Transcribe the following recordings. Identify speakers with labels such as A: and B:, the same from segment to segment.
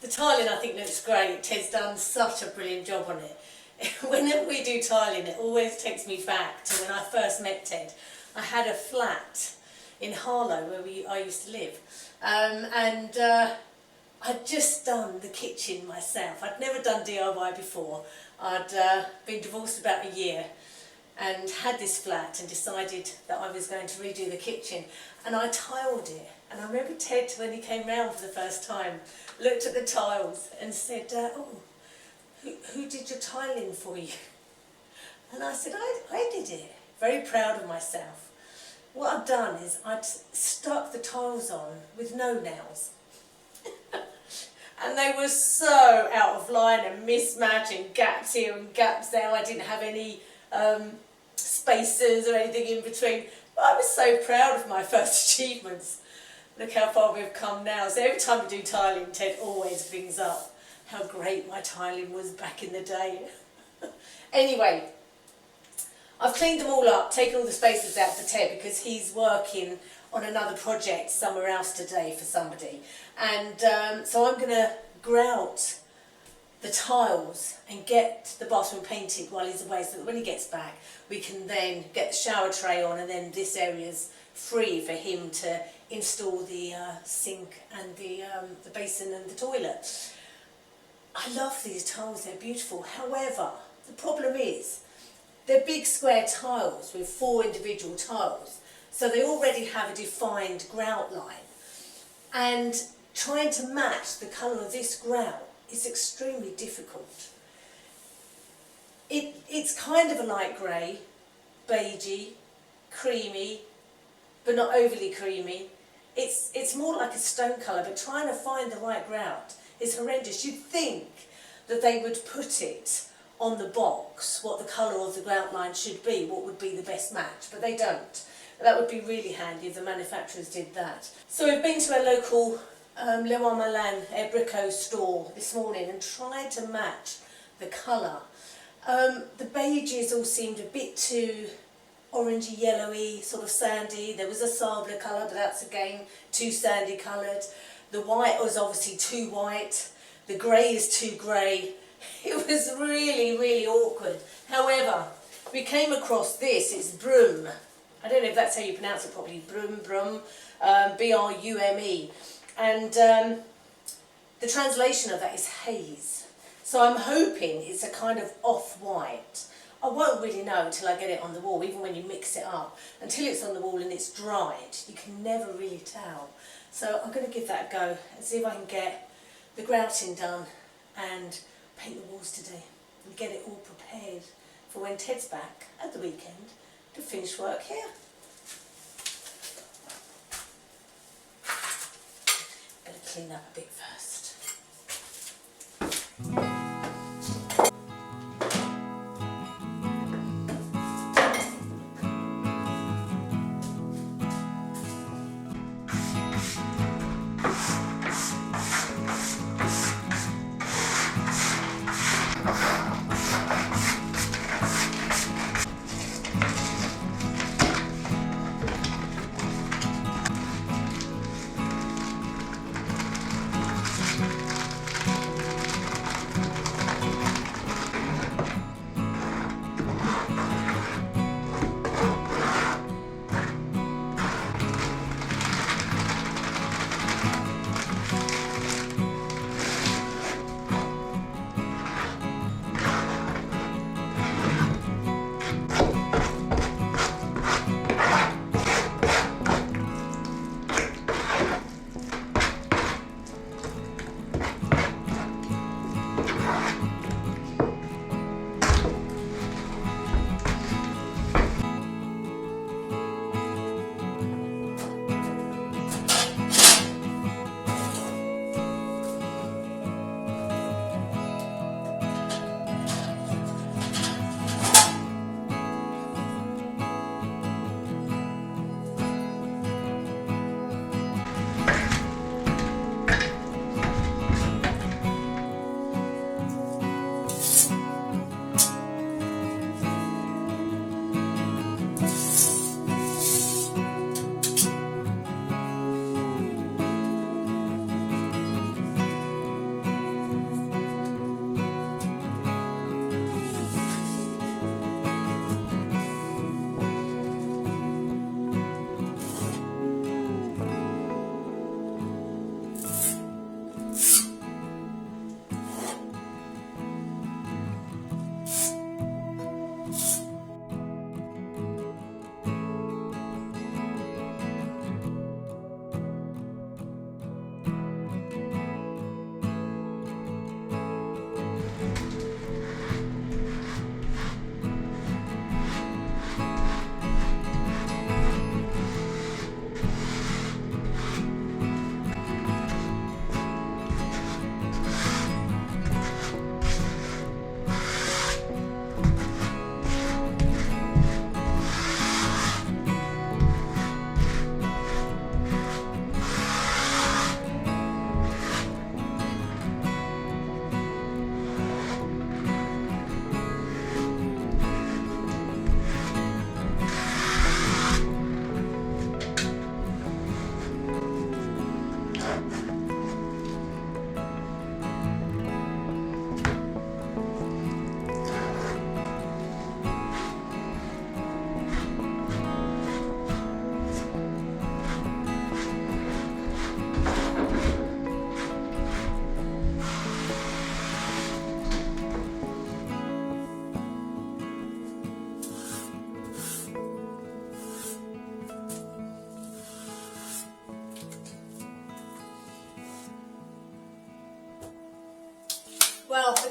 A: The tiling I think looks great. Ted's done such a brilliant job on it. Whenever we do tiling, it always takes me back to when I first met Ted. I had a flat in Harlow where I used to live, and I'd just done the kitchen myself. I'd never done DIY before. I'd been divorced about a year and had this flat and decided that I was going to redo the kitchen, and I tiled it. And I remember Ted, when he came round for the first time, looked at the tiles and said, oh, who did your tiling for you? And I said, I did it. Very proud of myself. What I'd done is I'd stuck the tiles on with no nails. And they were so out of line and mismatching, gaps here and gaps there. I didn't have any spaces or anything in between. But I was so proud of my first achievements. Look how far we've come now. So every time we do tiling, Ted always brings up how great my tiling was back in the day. Anyway, I've cleaned them all up, taken all the spaces out for Ted because he's working on another project somewhere else today for somebody. And so I'm going to grout the tiles and get the bathroom painted while he's away, so that when he gets back we can then get the shower tray on, and then this area's free for him to install the sink and the basin and the toilet. I love these tiles, they're beautiful. However, the problem is they're big square tiles with 4 individual tiles, so they already have a defined grout line, and trying to match the colour of this grout is extremely difficult. It's kind of a light grey, beigey, creamy, but not overly creamy. It's more like a stone colour, but trying to find the right grout is horrendous. You'd think that they would put it on the box, what the colour of the grout line should be, what would be the best match, but they don't. That would be really handy if the manufacturers did that. So we've been to our local Leroy Merlin Air Brico store this morning and tried to match the colour. The beiges all seemed a bit too orangey, yellowy, sort of sandy. There was a sable colour, but that's again too sandy coloured. The white was obviously too white. The grey is too grey. It was really, really awkward. However, we came across this. It's Brume. I don't know if that's how you pronounce it properly. Brume, B-R-U-M-E. And the translation of that is haze. So I'm hoping it's a kind of off-white. I won't really know until I get it on the wall, even when you mix it up. Until it's on the wall and it's dried, you can never really tell. So I'm going to give that a go and see if I can get the grouting done and paint the walls today and get it all prepared for when Ted's back at the weekend to finish work here. Better clean up a bit first.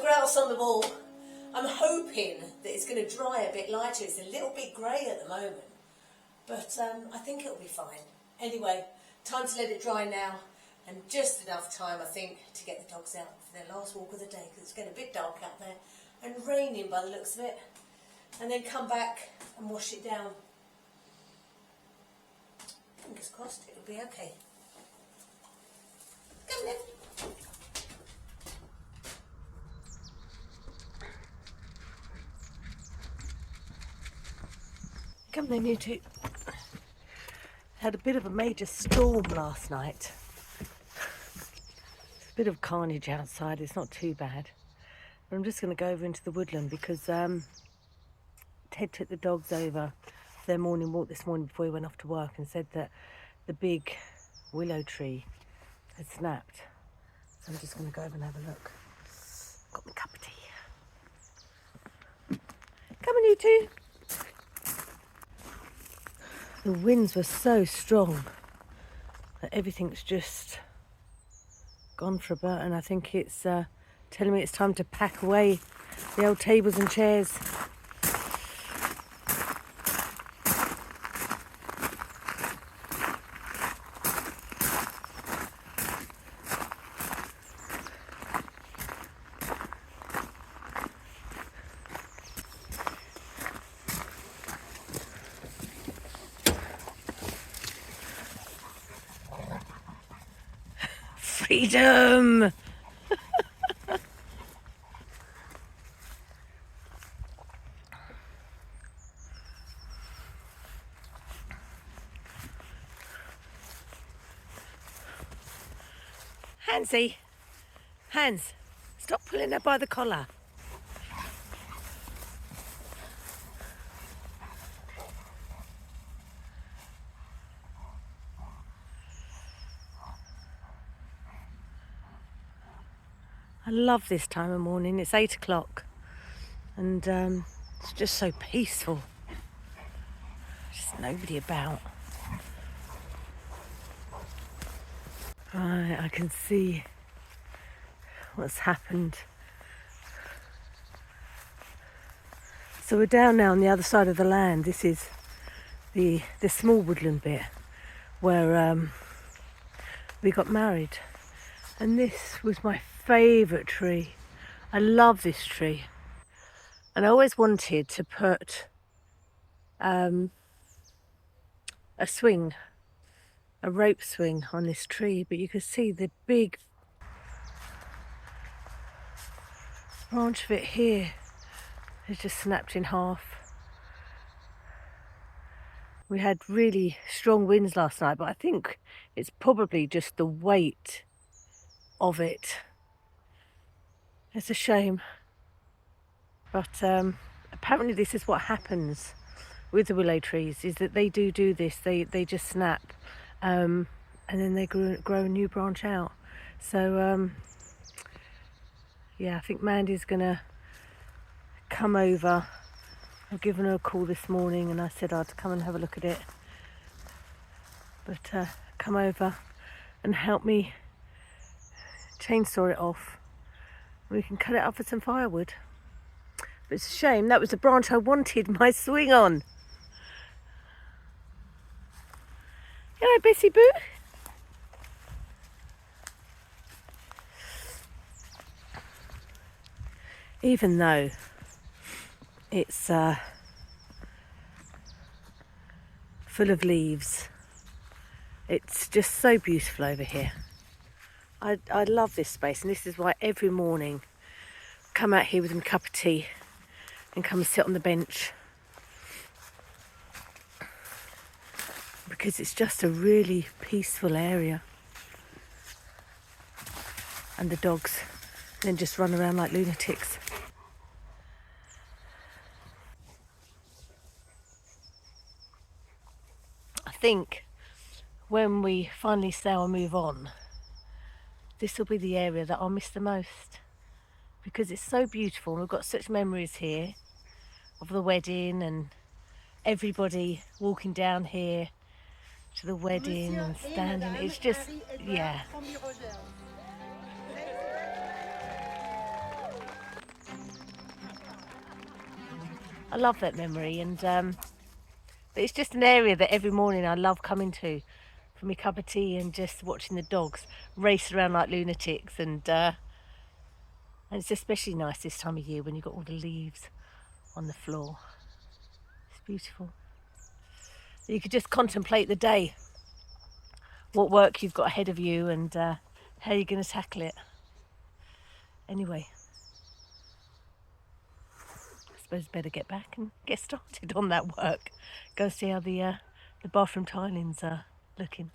A: grout's on the wall. I'm hoping that it's going to dry a bit lighter. It's a little bit grey at the moment, but I think it'll be fine. Anyway, time to let it dry now, and just enough time, I think, to get the dogs out for their last walk of the day, because it's getting a bit dark out there and raining by the looks of it, and then come back and wash it down. Fingers crossed it'll be okay. Come then. Come then, you two. Had a bit of a major storm last night. It's a bit of carnage outside, it's not too bad. But I'm just going to go over into the woodland because Ted took the dogs over for their morning walk this morning before he went off to work, and said that the big willow tree had snapped. So I'm just going to go over and have a look. Got my cup of tea. Come on, you two. The winds were so strong that everything's just gone for a bird, and I think it's telling me it's time to pack away the old tables and chairs. Freedom! Hansy, Hans, stop pulling her by the collar. I love this time of morning. It's 8 o'clock and it's just so peaceful. Just nobody about. Right, I can see what's happened. So we're down now on the other side of the land. This is the small woodland bit where we got married. And this was my favourite tree. I love this tree. And I always wanted to put a swing, a rope swing on this tree, but you can see the big branch of it here has just snapped in half. We had really strong winds last night, but I think it's probably just the weight of it. It's a shame, but apparently this is what happens with the willow trees, is that they do this, they just snap, and then they grow a new branch out. So yeah, I think Mandy's gonna come over. I've given her a call this morning and I said I'd come and have a look at it, but come over and help me chainsaw it off. We can cut it up for some firewood. But it's a shame, that was the branch I wanted my swing on. Hello, Bessie Boo. Even though it's full of leaves, it's just so beautiful over here. I love this space, and this is why every morning I come out here with my cup of tea and come and sit on the bench, because it's just a really peaceful area, and the dogs then just run around like lunatics. I think when we finally say I'll move on, this will be the area that I'll miss the most, because it's so beautiful and we've got such memories here of the wedding and everybody walking down here to the wedding and standing. It's just, yeah.
B: I love that memory, and but it's just an area that every morning I love coming to for my cup of tea and just watching the dogs race around like lunatics, and it's especially nice this time of year when you've got all the leaves on the floor. It's beautiful. You could just contemplate the day, what work you've got ahead of you, and how you're going to tackle it. Anyway, I suppose better get back and get started on that work. Go see how the bathroom tilings are looking.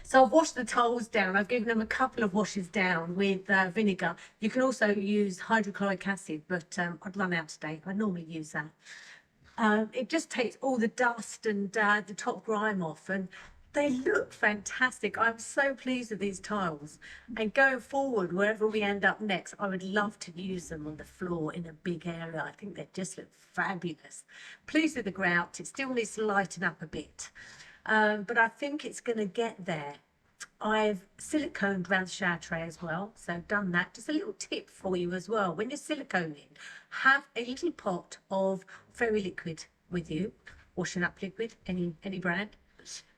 B: So I've washed the tiles down. I've given them a couple of washes down with vinegar. You can also use hydrochloric acid, but I'd run out today. I normally use that. It just takes all the dust and the top grime off, and they look fantastic. I'm so pleased with these tiles. And going forward, wherever we end up next, I would love to use them on the floor in a big area. I think they just look fabulous. Pleased with the grout. It still needs to lighten up a bit. But I think it's going to get there. I've siliconed around the shower tray as well, so done that. Just a little tip for you as well. When you're siliconing, have a little pot of fairy liquid with you, washing up liquid, any brand,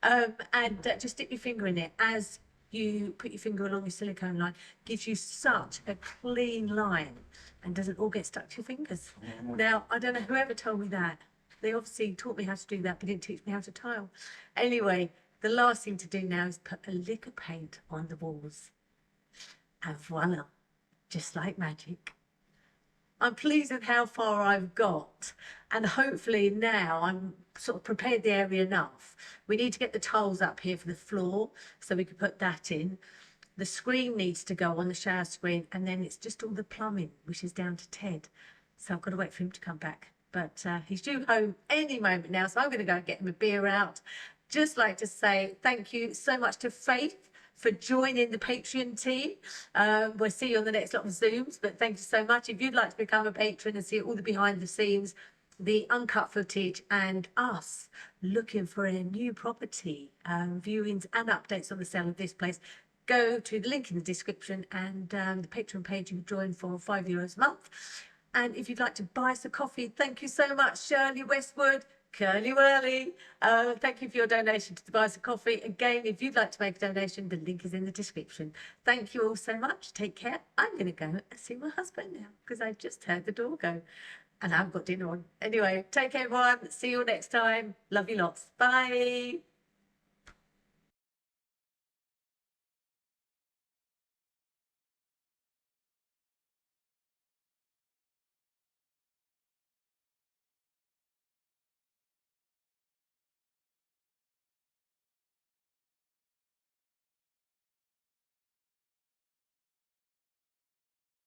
B: and just dip your finger in it as you put your finger along your silicone line. Gives you such a clean line and doesn't all get stuck to your fingers. Now, I don't know whoever told me that. They obviously taught me how to do that, but didn't teach me how to tile. Anyway, the last thing to do now is put a lick of paint on the walls. And voila, just like magic. I'm pleased with how far I've got, and hopefully now I'm sort of prepared the area enough. We need to get the tiles up here for the floor, so we can put that in. The screen needs to go on the shower screen, and then it's just all the plumbing, which is down to Ted. So I've got to wait for him to come back. But he's due home any moment now, so I'm going to go and get him a beer out. Just like to say thank you so much to Faith for joining the Patreon team. We'll see you on the next lot of Zooms, but thank you so much. If you'd like to become a patron and see all the behind the scenes, the uncut footage, and us looking for a new property, viewings and updates on the sale of this place, go to the link in the description and the Patreon page you can join for €5 a month. And if you'd like to buy us a coffee, thank you so much, Shirley Westwood, Curly Whirly. Thank you for your donation to the Buy Us a Coffee. Again, if you'd like to make a donation, the link is in the description. Thank you all so much. Take care. I'm going to go and see my husband now because I just heard the door go and I haven't got dinner on. Anyway, take care, everyone. See you all next time. Love you lots. Bye.